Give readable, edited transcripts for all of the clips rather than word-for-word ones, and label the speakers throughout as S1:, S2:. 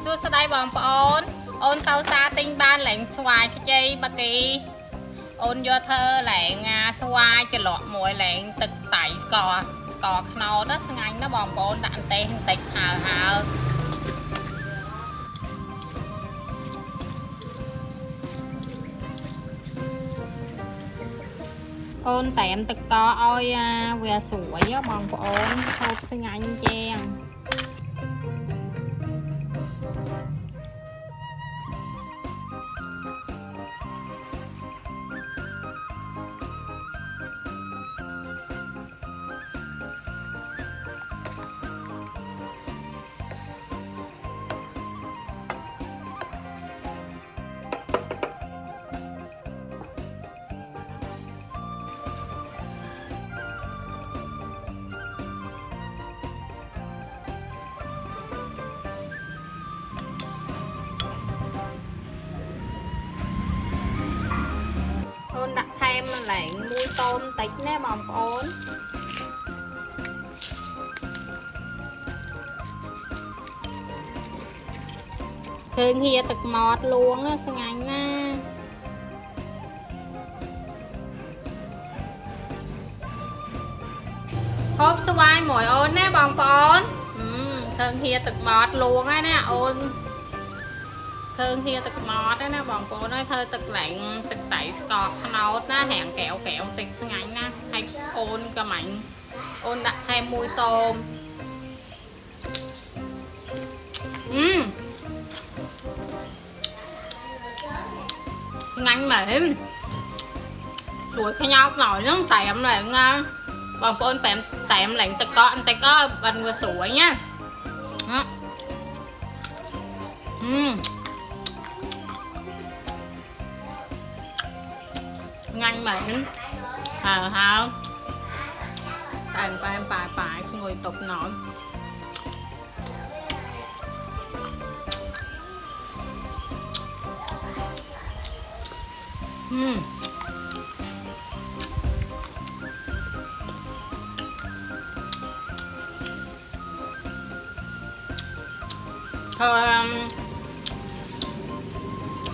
S1: សួស្តីបងប្អូនអូនទៅសាទិញបានឡើងស្វាយខ្ចីបាគីអូនយកធ្វើឡើងស្វាយច្រឡក់មួយឡើងទឹកតៃស្ករខ្នោតស្ងាញ់ណាបងប្អូនដាក់អន្ទេសបន្តិចហើអូនតែមទឹកកកឲ្យវាស្រួយបងប្អូនហូបស្ងាញ់ជាងដាក់ថែមម្លែងមួយតូនតិចណាបងប្អូនឃើញហៀទឹកម៉ត់លួងស្ងាញ់ណាហូបស្វាយមួយអូនណាបងប្អូនឃើញហៀទឹកម៉ត់លួងហើយណាអូនឃើញហៀទឹកម៉ត់ណាបងប្អូនហើយធ្វើទឹកឡើងទឹកតៃស្ករខ្នោតណារាងកែវបន្តិចស្ងាញ់ណាហើយអូនក៏មាញ់អូនដាក់ថែមមួយតូមស្ងាញ់មែនស្រួយខ្ញោកหน่อยហ្នឹងតែមឡើងបងប្អូនតែមឡើងទឹកកកបន្តិចក៏បានវាស្រួយណាnhanh mệt không em phải ngồi tục nổi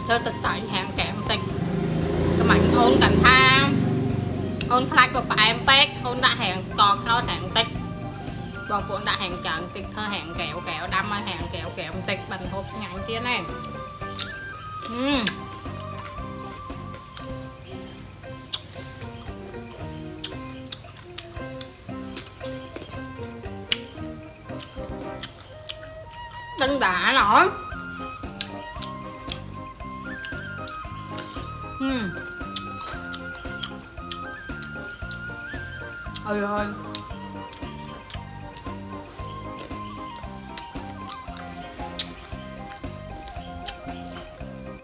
S1: thôi tự tại hàng kẹo tình mạnh ôn cảnh tha ôn khai của em pet ôn đã hàng còn nó hàng tích bọn cuốn đã hàng trận tích thơ hàng kẹo đâm hàng kẹo tích bằng hộp ngắn kia này đừng đã nổi ôi ơi